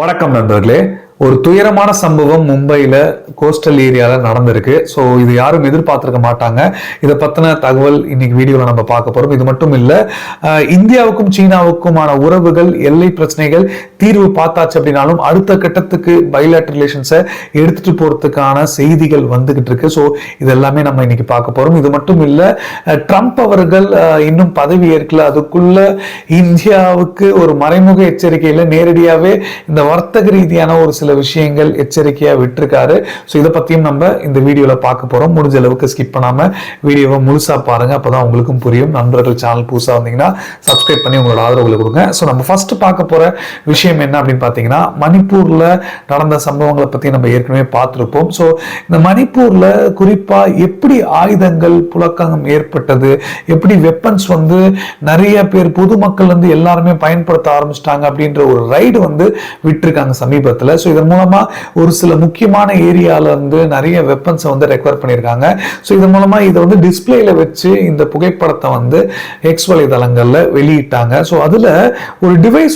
வணக்கம் நண்பர்களே. ஒரு துயரமான சம்பவம் மும்பையில் கோஸ்டல் ஏரியாவில் நடந்திருக்கு. ஸோ இது யாரும் எதிர்பார்த்திருக்க மாட்டாங்க. இதை பற்றின தகவல் இன்னைக்கு வீடியோவில் நம்ம பார்க்க போகிறோம். இது மட்டும் இல்லை, இந்தியாவுக்கும் சீனாவுக்குமான உறவுகள், எல்லை பிரச்சனைகள் தீர்வு பார்த்தாச்சு அப்படின்னாலும் அடுத்த கட்டத்துக்கு பைலேட்டரல் ரிலேஷன்ஸை எடுத்துட்டு போகிறதுக்கான செய்திகள் வந்துகிட்டு இருக்கு. ஸோ இது எல்லாமே நம்ம இன்னைக்கு பார்க்க போகிறோம். இது மட்டும் இல்லை, ட்ரம்ப் அவர்கள் இன்னும் பதவி ஏற்கல, அதுக்குள்ள இந்தியாவுக்கு ஒரு மறைமுக எச்சரிக்கையில் நேரடியாகவே இந்த வர்த்தக ரீதியான ஒரு சில விஷயங்கள் எச்சரிக்கையா விட்டுருக்காரு. ஸோ இதை பத்தியும் நம்ம இந்த வீடியோல பார்க்க போறோம். முடிஞ்ச அளவுக்கு ஸ்கிப் பண்ணாம வீடியோவை முழுசா பாருங்க, அப்பதான் உங்களுக்கும் புரியும். நண்பர்கள் சேனல் புதுசா வந்தீங்கன்னா சப்ஸ்கிரைப் பண்ணி உங்களோட ஆதரவுகளை கொடுங்க. ஸோ நம்ம ஃபர்ஸ்ட் பார்க்க போற விஷயம் என்ன அப்படின்னு பாத்தீங்கன்னா, மணிப்பூர்ல நடந்த சம்பவங்களை பத்தி நம்ம ஏற்கனவே பார்த்திருப்போம். ஸோ இந்த மணிப்பூர்ல குறிப்பா எப்படி ஆயுதங்கள் புழக்கம் ஏற்பட்டது, எப்படி வெப்பன்ஸ் நிறைய பேர் பொதுமக்கள் எல்லாருமே பயன்படுத்த ஆரம்பிச்சிட்டாங்க அப்படின்ற ஒரு ரைடு விட்டுருக்காங்க சமீபத்தில். ஸோ இதன் மூலமா ஒரு சில முக்கியமான ஏரியால இருந்து நிறைய வெப்பன்ஸ் ரெக்கவர் பண்ணியிருக்காங்க. ஸோ இதன் மூலமா இதை டிஸ்பிளேல வச்சு இந்த புகைப்படத்தை எக்ஸ் வலைதளங்கள்ல வெளியிட்டாங்க. ஸோ அதுல ஒரு டிவைஸ்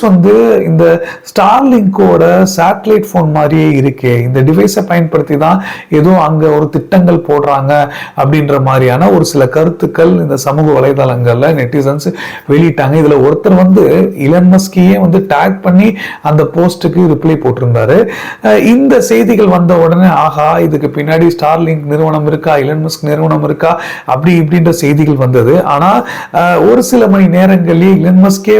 இந்த ஸ்டார்லிங்கோட சேட்டலைட் போன் மாதிரியே இருக்கே, இந்த டிவைஸை பயன்படுத்தி தான் ஏதோ அங்க ஒரு திட்டங்கள் போடுறாங்க அப்படின்ற மாதிரியான ஒரு சில கருத்துக்கள் இந்த சமூக வலைதளங்கள்ல நெட்டிசன்ஸ் வெளியிட்டாங்க. இதுல ஒருத்தர் இலன் மஸ்கையே டேக் பண்ணி அந்த போஸ்டுக்கு ரிப்ளை போட்டிருந்தாரு. இந்த செய்திகள் வந்த உடனே ஆஹா, இதுக்கு பின்னாடி ஸ்டார்லிங்க் நிறுவனம் இருக்கா, இலன் மஸ்க் நிறுவனம் இருக்கா, அப்படி இப்படின்ற செய்திகள் வந்தது. ஆனா ஒரு சில மணி நேரங்களிலே இலன் மஸ்கே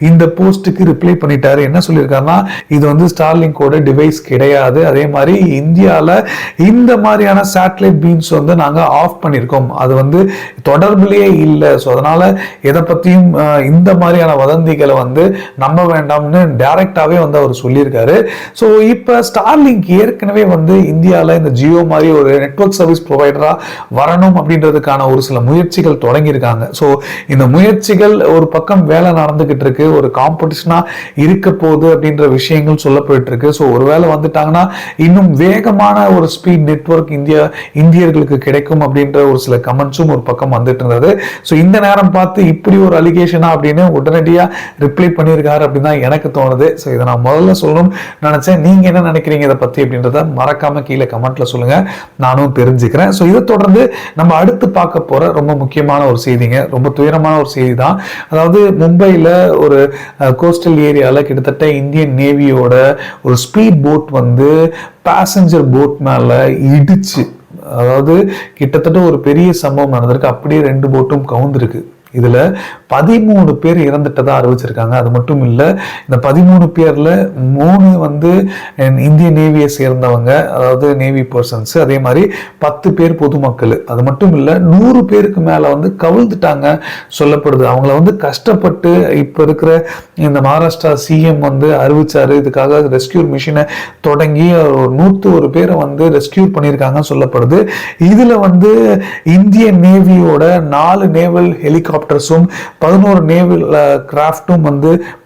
இந்த போஸ்டுக்கு ரிப்ளை பண்ணிட்டாரு. என்ன சொல்லியிருக்காருன்னா, இது ஸ்டார்லிங்கோட டிவைஸ் கிடையாது, அதே மாதிரி இந்தியால இந்த மாதிரியான சேட்டலைட் பீம்ஸ் நாங்க ஆஃப் பண்ணியிருக்கோம், அது தொடர்பிலேயே இல்லை. ஸோ அதனால எதை பத்தியும் இந்த மாதிரியான வதந்திகளை நம்ப வேண்டாம்னு டைரக்டாவே அவர் சொல்லியிருக்காரு. ஸோ இப்போ ஸ்டார்லிங்க் ஏற்கனவே இந்தியாவில் இந்த ஜியோ மாதிரி ஒரு நெட்வொர்க் சர்வீஸ் ப்ரொவைடரா வரணும் அப்படின்றதுக்கான ஒரு சில முயற்சிகள் தொடங்கியிருக்காங்க. ஸோ இந்த முயற்சிகள் ஒரு பக்கம் வேலை நடந்துகிட்டு இருக்கு, ஒரு காம்படிஷனா இருக்க போகுது அப்படின்ற விஷயங்கள் சொல்ல போயிட்டு இருக்கு. ஸோ ஒரு வேலை வந்துட்டாங்கன்னா இன்னும் வேகமான ஒரு ஸ்பீட் நெட்வொர்க் இந்தியர்களுக்கு கிடைக்கும் அப்படின்ற ஒரு சில கமெண்ட்ஸும் ஒரு பக்கம் வந்துட்டு இருந்தது. ஸோ இந்த நேரம் பார்த்து இப்படி ஒரு அலிகேஷனா அப்படின்னு உடனடியா ரிப்ளை பண்ணியிருக்காரு அப்படின்னு தான் எனக்கு தோணுது. ஸோ இதை நான் முதல்ல சொல்லணும் நினைச்சேன். நீங்க என்ன நினைக்கிறீங்க இதை பத்தி அப்படின்றத மறக்காம கீழே கமெண்ட்ல சொல்லுங்க, நானும் தெரிஞ்சுக்கிறேன். ஸோ இதை தொடர்ந்து நம்ம அடுத்து பார்க்க போற ரொம்ப முக்கியமான ஒரு செய்திங்க, ரொம்ப துயரமான ஒரு செய்தி தான். அதாவது மும்பையில் ஒரு கோஸ்டல் ஏரியாவில் கிட்டத்தட்ட இந்தியன் நேவியோட ஒரு ஸ்பீட் போட் பேசஞ்சர் போட் மேல இடிச்சு, அதாவது கிட்டத்தட்ட ஒரு பெரிய சம்பவம் நடந்திருக்கு. அப்படியே 2 போட்டும் கவுந்திருக்கு. இதுல 13 பேர் இறந்துட்டதா அறிவிச்சிருக்காங்க. அது மட்டும் இல்ல, இந்த 13 பேர்ல 3 இந்திய நேவியை சேர்ந்தவங்க, அதாவது நேவி பர்சன்ஸ், அதே மாதிரி 10 பேர் பொதுமக்கள். அது மட்டும் இல்ல, 100 பேருக்கு மேல கவிழ்ந்துட்டாங்க சொல்லப்படுது. அவங்கள கஷ்டப்பட்டு இப்ப இருக்கிற இந்த மகாராஷ்டிரா சிஎம் அறிவிச்சாரு, இதுக்காக ரெஸ்கியூ மிஷினை தொடங்கி 101 பேரை ரெஸ்கியூ பண்ணியிருக்காங்க சொல்லப்படுது. இதுல இந்திய நேவியோட 4 நேவல் ஹெலிகாப்டர்ஸும் 11 நேவல் கிராஃப்டும்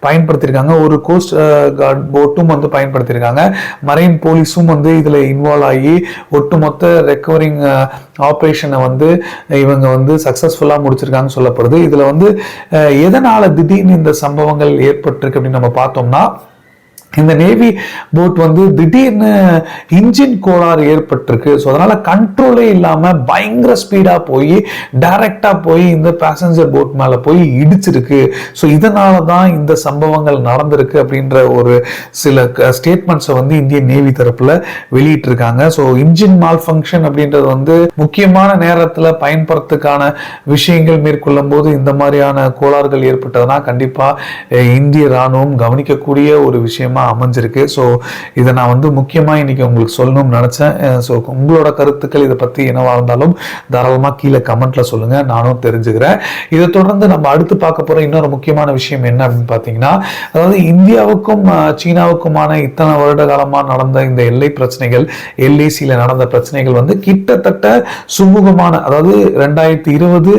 பயன்படுத்தியிருக்காங்க. ஒரு கோஸ்ட் கார்ட் போட்டும் பயன்படுத்தியிருக்காங்க. மரைன் போலீஸும் இதுல இன்வால்வ் ஆகி ஒட்டுமொத்த ரெக்கவரிங் ஆபரேஷனை இவங்க சக்சஸ்ஃபுல்லா முடிச்சிருக்காங்க சொல்லப்படுது. இதுல எதனால திடீர்னு இந்த சம்பவங்கள் ஏற்பட்டிருக்கு அப்படின்னு நம்ம பார்த்தோம்னா, இந்த நேவி போட் திடீர்னு இன்ஜின் கோளாறு ஏற்பட்டிருக்கு. ஸோ அதனால கண்ட்ரோலே இல்லாம பயங்கர ஸ்பீடா போய் டைரக்டா போய் இந்த பேசஞ்சர் போட் மேல போய் இடிச்சிருக்கு. ஸோ இதனாலதான் இந்த சம்பவங்கள் நடந்திருக்கு அப்படின்ற ஒரு சில ஸ்டேட்மெண்ட்ஸை இந்திய நேவி தரப்புல வெளியிட்டு இருக்காங்க. ஸோ இன்ஜின் மால் ஃபங்க்ஷன் அப்படின்றது முக்கியமான நேரத்துல பயன்படுறதுக்கான விஷயங்கள் மேற்கொள்ளும் போது இந்த மாதிரியான கோளாறுகள் ஏற்பட்டதுன்னா கண்டிப்பா இந்திய ராணுவம் கவனிக்கக்கூடிய ஒரு விஷயமா அமைஞ்சிருக்கு. ஸோ இதை நான் முக்கியமா இன்னைக்கு உங்களுக்கு சொல்லணும்னு நினைச்சேன். ஸோ உங்களோட கருத்துக்கள் இதை பத்தி என்னவா இருந்தாலும் தாராளமா கீழே கமெண்ட்ல சொல்லுங்க, நானும் தெரிஞ்சுக்கிறேன். இதை தொடர்ந்து நம்ம அடுத்து பார்க்க போற இன்னொரு முக்கியமான விஷயம் என்ன அப்படின்னு பாத்தீங்கன்னா, அதாவது இந்தியாவுக்கும் சீனாவுக்குமான இத்தனை வருட காலமா நடந்த இந்த எல்லை பிரச்சனைகள், LACல நடந்த பிரச்சனைகள் கிட்டத்தட்ட சுமூகமான, அதாவது 2020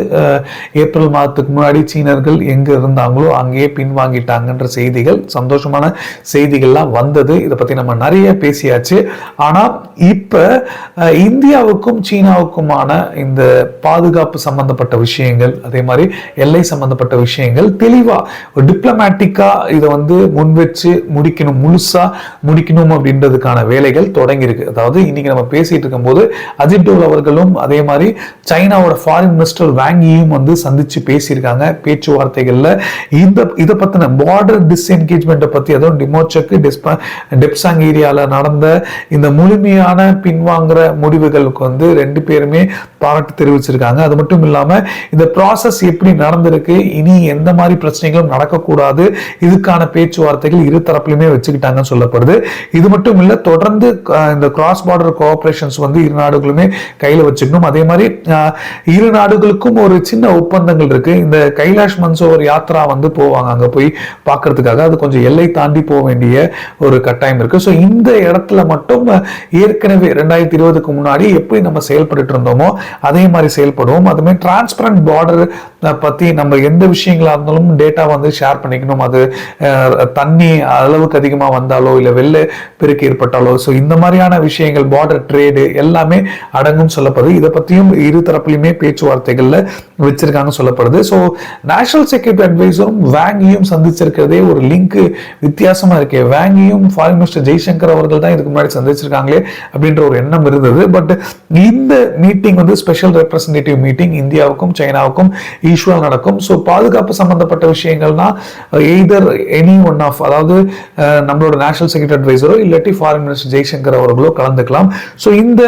ஏப்ரல் மாதத்துக்கு முன்னாடி சீனர்கள் எங்க இருந்தாங்களோ அங்கேயே பின்வாங்கிட்டாங்கன்ற செய்திகள், சந்தோஷமான செய்தி செய்திகள்லாம் வந்தது. இதை பத்தி நம்ம நிறைய பேசியாச்சு. ஆனா இப்ப இந்தியாவுக்கும் சீனாவுக்குமான இந்த பாதுகாப்பு சம்பந்தப்பட்ட விஷயங்கள், அதே மாதிரி எல்லை சம்பந்தப்பட்ட விஷயங்கள் தெளிவா டிப்ளமேட்டிக்கா இதை வந்து முன் வச்சு முடிக்கணும், முழுசா முடிக்கணும் அப்படின்றதுக்கான வேலைகள் தொடங்கி இருக்கு. அதாவது இன்னைக்கு நம்ம பேசிட்டு இருக்கும் போது அஜித் டோவல் அவர்களும் அதே மாதிரி சைனாவோட ஃபாரின் மினிஸ்டர் வாங்கியும் வந்து சந்திச்சு பேசியிருக்காங்க. பேச்சுவார்த்தைகள்ல இதை பத்தின பார்டர் டிஸ்என்கேஜ்மெண்ட் பத்தி, அதுவும் டிமோச்சக்கு டெப்சாங் ஏரியால நடந்த இந்த முழுமையான பின்வாங்குற முடிவுகளுக்கு வந்து ரெண்டு பேருமே பாராட்டு தெரிவிச்சிருக்காங்க. அது மட்டும் இல்லாம இந்த ப்ராசஸ் எப்படி நடந்திருக்கு, இனி எந்த மாதிரி பிரச்சனைகளும் நடக்கக்கூடாது, இதுக்கான பேச்சுவார்த்தைகள் இரு தரப்புலையுமே வச்சுக்கிட்டாங்கன்னு சொல்லப்படுது. இது மட்டும் இல்ல, தொடர்ந்து இந்த கிராஸ் பார்டர் கோஆபரேஷன்ஸ் வந்து இரு நாடுகளுமே கையில வச்சுக்கணும். அதே மாதிரி இரு நாடுகளுக்கும் ஒரு சின்ன ஒப்பந்தங்கள் இருக்கு. இந்த கைலாஷ் மன்சோவர் யாத்ரா வந்து போவாங்க அங்க போய் பார்க்கறதுக்காக. அது கொஞ்சம் எல்லை தாண்டி போக வேண்டிய ஒரு கட்டாயம் இருக்கு. ஸோ இந்த இடத்துல மட்டும் ஏற்கனவே 2020க்கு முன்னாடி எப்படி நம்ம செயல்பட்டு இருந்தோமோ அதே மாதிரி செயல்படுவோம். அதுமே டிரான்ஸ்பரண்ட் பார்டர் பத்தி நம்ம எந்த விஷயங்களா இருந்தாலும் டேட்டா வந்து ஷேர் பண்ணிக்கணும். அது தண்ணி அளவுக்கு அதிகமா வந்தாலோ இல்ல வெள்ள பெருக்கு ஏற்பட்டாலோ, ஸோ இந்த மாதிரியான விஷயங்கள், பார்டர் ட்ரேடு எல்லாமே அடங்கும் சொல்லப்படுது. இதை பத்தியும் இரு தரப்புலையுமே பேச்சுவார்த்தைகள்ல வச்சிருக்காங்க சொல்லப்படுது. ஸோ நேஷனல் செக்யூரிட்டி அட்வைசரும் வாங்கியும் சந்திச்சிருக்கிறதே ஒரு லிங்க் வித்தியாசமா இருக்கு. வாங்கியும் ஃபாரின் மினிஸ்டர் ஜெய்சங்கர் அவர்கள் தான் இதுக்கு முன்னாடி சந்திச்சிருக்காங்களே அப்படின்ற ஒரு எண்ணம் இருந்தது. பட் இந்த மீட்டிங் வந்து ஸ்பெஷல் ரெப்ரசன்டேட்டிவ் மீட்டிங் இந்தியாவுக்கும் சைனாவுக்கும் யூஸ்வல் நடக்கும். ஸோ பாதுகாப்பு சம்பந்தப்பட்ட விஷயங்கள்னா எய்தர் எனி ஒன் ஆஃப், அதாவது நம்மளோட நேஷனல் செக்யூரிட்டி அட்வைசரோ இல்லாட்டி ஃபாரின் மினிஸ்டர் ஜெய்சங்கர் அவர்களோ கலந்துக்கலாம். ஸோ இந்த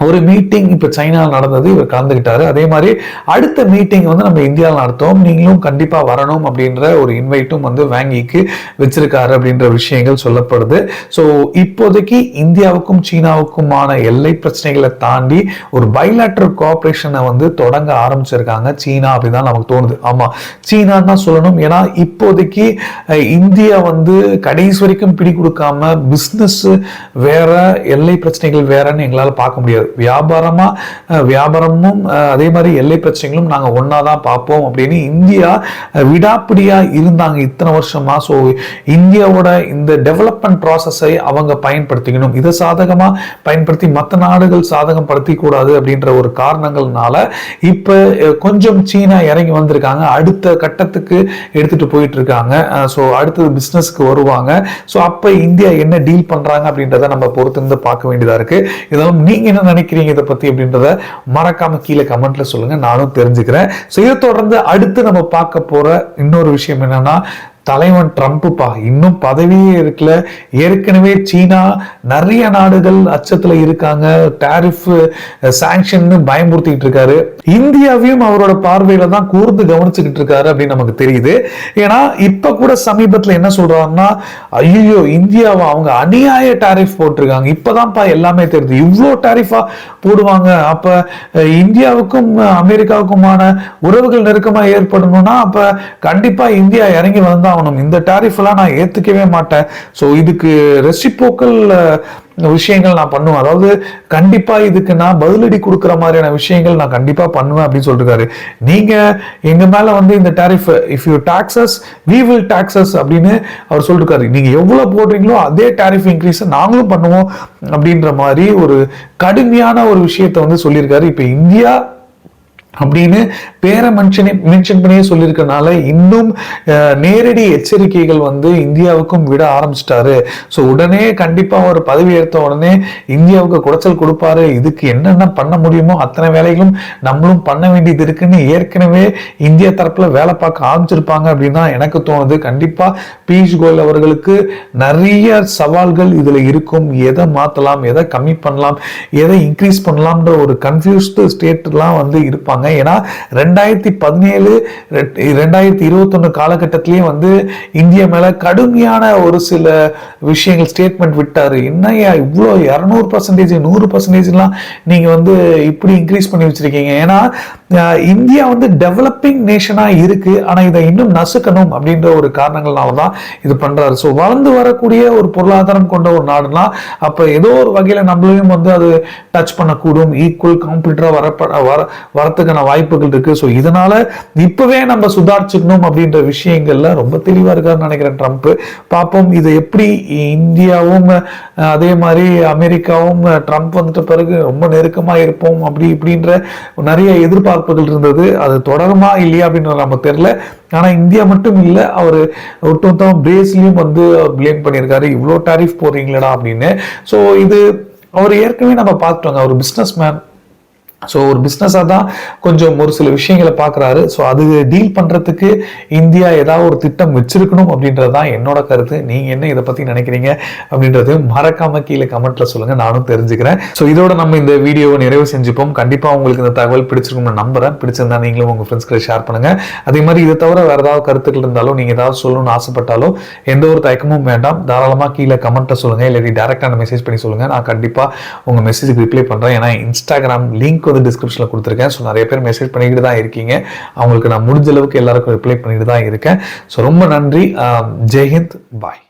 ஒரு மீட்டிங் இப்ப சைனாவில் நடந்தது, இவர் கலந்துகிட்டாரு. அதே மாதிரி அடுத்த மீட்டிங் வந்து நம்ம இந்தியாவில் நடத்தோம், நீங்களும் கண்டிப்பா வரணும் அப்படின்ற ஒரு இன்வைட்டும் வந்து வாங்கிக்கு வச்சிருக்காரு அப்படின்ற விஷயங்கள் சொல்லப்படுது. ஸோ இப்போதைக்கு இந்தியாவுக்கும் சீனாவுக்குமான எல்லை பிரச்சனைகளை தாண்டி ஒரு பைலேட்டரல் கோஆபரேஷனை வந்து தொடங்க ஆரம்பிச்சிருக்காங்க சீனா அப்படிதான் நமக்கு தோணுது. ஆமா, சீனான்னு தான் சொல்லணும். ஏன்னா இப்போதைக்கு இந்தியா வந்து கடைசி வரைக்கும் பிடி கொடுக்காம பிசினஸ் வேற, எல்லை பிரச்சனைகள் வேறன்னு எங்களால் பார்க்க முடியாது. வியாபாரமும் அதே மாதிரி எல்லை பிரச்சனைகளும் நாங்க ஒன்னாதான் பார்ப்போம் அப்படின்னு இந்தியா விடாப்பிடியா இருந்தாங்க இத்தனை வருஷமா. ஸோ இந்தியாவோட இந்த டெவலப்மெண்ட் ப்ராசஸை அவங்க பயன்படுத்திக்கணும், இதை சாதகமா பயன்படுத்தி மற்ற நாடுகள் சாதகம் படுத்தி கூடாது அப்படின்ற ஒரு காரணங்கள்னால இப்ப கொஞ்சம் சீனா இறங்கி வந்திருக்காங்க, அடுத்த கட்டத்துக்கு எடுத்துட்டு போயிட்டு இருக்காங்க. ஸோ அடுத்தது பிசினஸ்க்கு வருவாங்க. ஸோ அப்ப இந்தியா என்ன டீல் பண்றாங்க அப்படின்றத நம்ம பொறுத்திருந்து பார்க்க வேண்டியதா இருக்கு. இதெல்லாம் நீங்க என்ன நினைக்கிறீங்க இதை பத்தி அப்படின்றத மறக்காம கீழே கமெண்ட்ல சொல்லுங்க, நானும் தெரிஞ்சுக்கிறேன். ஸோ இதை தொடர்ந்து அடுத்து நம்ம பார்க்க போற இன்னொரு விஷயம் என்னன்னா, தலைவன் ட்ரம்ப்பா இன்னும் பதவியே இருக்கல. ஏற்கனவே சீனா நிறைய நாடுகள் அச்சத்துல இருக்காங்க, டாரிஃப் சாங்ஷன் பயமுறுத்திட்டு இருக்காரு. இந்தியாவையும் அவரோட பார்வையில தான் கூர்ந்து கவனிச்சுக்கிட்டு இருக்காரு அப்படின்னு நமக்கு தெரியுது. ஏன்னா இப்ப கூட சமீபத்துல என்ன சொல்றாருன்னா, ஐயோ இந்தியாவை அவங்க அநியாய டாரிஃப் போட்டிருக்காங்க, இப்பதான்ப்பா எல்லாமே தெரியுது, இவ்வளோ டாரிஃபா போடுவாங்க, அப்ப இந்தியாவுக்கும் அமெரிக்காவுக்குமான உறவுகள் நெருக்கமா ஏற்படணும்னா அப்ப கண்டிப்பா இந்தியா இறங்கி வந்தா இந்த டாரிஃப் எல்லாம் நான் ஏத்துக்கவே மாட்டேன். சோ இதுக்கு ரெசிப்ரோக்கல் விஷயங்கள் நான் பண்ணுவேன், அதாவது கண்டிப்பா இதுக்கு நான் பதிலடி கொடுக்கிற மாதிரியான விஷயங்கள் நான் கண்டிப்பா பண்ணுவேன் அப்படின்னு சொல்லிருக்காரு. நீங்க எங்க மேல வந்து இந்த tariff, if you taxes we will taxes அப்படின்னு அவர் சொல்லிருக்காரு. நீங்க எவ்வளவு போடுறீங்களோ அதே டாரிஃப் இன்க்ரீஸ் நாங்களும் பண்ணுவோம் அப்படின்ற மாதிரி ஒரு கடுமையான ஒரு விஷயத்தை வந்து சொல்லியிருக்காரு. இப்ப இந்தியா அப்படின்னு பேரை மென்ஷன் பண்ணியே சொல்லியிருக்கனால இன்னும் நேரடி எச்சரிக்கைகள் வந்து இந்தியாவுக்கும் விட ஆரம்பிச்சிட்டாரு. ஸோ உடனே கண்டிப்பா ஒரு பதவி ஏற்ற உடனே இந்தியாவுக்கு குடைச்சல் கொடுப்பாரு. இதுக்கு என்னென்ன பண்ண முடியுமோ அத்தனை வேலைகளும் நம்மளும் பண்ண வேண்டியது இருக்குன்னு ஏற்கனவே இந்தியா தரப்புல வேலை பார்க்க ஆரம்பிச்சிருப்பாங்க அப்படின்னு தான் எனக்கு தோணுது. கண்டிப்பா பியூஷ் கோயல் அவர்களுக்கு நிறைய சவால்கள் இதுல இருக்கும். எதை மாத்தலாம், எதை கம்மி பண்ணலாம், எதை இன்க்ரீஸ் பண்ணலாம்ன்ற ஒரு கன்ஃபியூஸ்டு ஸ்டேட்லாம் வந்து இருப்பாங்க. ஏன்னா 2017 2021 காலகட்டத்திலேயே வந்து இந்தியா மேல கடுமையான ஒரு சில விஷயங்கள் ஸ்டேட்மெண்ட் விட்டாரு. என்னையா இவ்வளோ 200% 100% நீங்க வந்து இப்படி இன்க்ரீஸ் பண்ணி வச்சிருக்கீங்க? ஏன்னா இந்தியா வந்து டெவலப்பிங் நேஷனா இருக்கு, ஆனா இதை இன்னும் நசுக்கணும் அப்படின்ற ஒரு காரணங்கள்னாலதான் இது பண்றாரு. ஸோ வளர்ந்து வரக்கூடிய ஒரு பொருளாதாரம் கொண்ட ஒரு நாடுனா அப்ப ஏதோ ஒரு வகையில நம்மளையும் வந்து அது டச் பண்ணக்கூடும், ஈக்குவல் காம்படிட்டரா வரத்துக்கு நடக்கிறதுக்கான வாய்ப்புகள் இருக்கு. ஸோ இதனால இப்பவே நம்ம சுதாரிச்சுக்கணும் அப்படின்ற விஷயங்கள்ல ரொம்ப தெளிவா இருக்காருன்னு நினைக்கிறேன் ட்ரம்ப். பார்ப்போம் இது எப்படி இந்தியாவும் அதே மாதிரி அமெரிக்காவும் ட்ரம்ப் வந்துட்ட பிறகு ரொம்ப நெருக்கமா இருப்போம் அப்படி இப்படின்ற நிறைய எதிர்பார்ப்புகள் இருந்தது. அது தொடருமா இல்லையா அப்படின்னு நம்ம தெரியல. ஆனா இந்தியா மட்டும் இல்ல, அவரு ஒட்டுமொத்தம் பிரேஸ்லயும் வந்து பிளேம் பண்ணியிருக்காரு, இவ்வளோ டாரிஃப் போடுறீங்களா அப்படின்னு. ஸோ இது அவர் ஏற்கனவே நம்ம பார்த்துட்டோங்க, அவர் பிஸ்னஸ் மேன். ஸோ ஒரு பிஸ்னஸாக தான் கொஞ்சம் ஒரு சில விஷயங்களை பார்க்குறாரு. ஸோ அது டீல் பண்ணுறதுக்கு இந்தியா ஏதாவது ஒரு திட்டம் வச்சிருக்கணும் அப்படின்றது தான் என்னோட கருத்து. நீங்கள் என்ன இதை பற்றி நினைக்கிறீங்க அப்படின்றது மறக்காம கீழே கமெண்ட்ல சொல்லுங்கள், நானும் தெரிஞ்சுக்கிறேன். ஸோ இதோட நம்ம இந்த வீடியோவை நிறைவு செஞ்சுப்போம். கண்டிப்பாக உங்களுக்கு இந்த தகவல் பிடிச்சிருக்கும்னு நம்புறேன். பிடிச்சிருந்தா நீங்களும் உங்கள் ஃப்ரெண்ட்ஸ்களை ஷேர் பண்ணுங்கள். அதே மாதிரி இதை தவிர வேறு ஏதாவது கருத்துக்கள் இருந்தாலும் நீங்கள் ஏதாவது சொல்லணும்னு ஆசைப்பட்டாலும் எந்த ஒரு தயக்கமும் வேண்டாம், தாராளமாக கீழே கமெண்ட்டை சொல்லுங்கள், இல்லாட்டி டேரெக்டான மெசேஜ் பண்ணி சொல்லுங்கள். நான் கண்டிப்பாக உங்கள் மெசேஜுக்கு ரிப்ளை பண்ணுறேன். ஏன்னா இன்ஸ்டாகிராம் லிங்க் வந்து டிஸ்கிரிப்ஷன்ல கொடுத்துருக்கேன். ஸோ நிறைய பேர் மெசேஜ் பண்ணிட்டு தான் இருக்கீங்க. அவங்களுக்கு நான் முடிஞ்ச அளவுக்கு எல்லாருக்கும் ரிப்ளை பண்ணிட்டு தான் இருக்கேன். ஸோ ரொம்ப நன்றி. ஜெய்ஹிந்த், பாய்.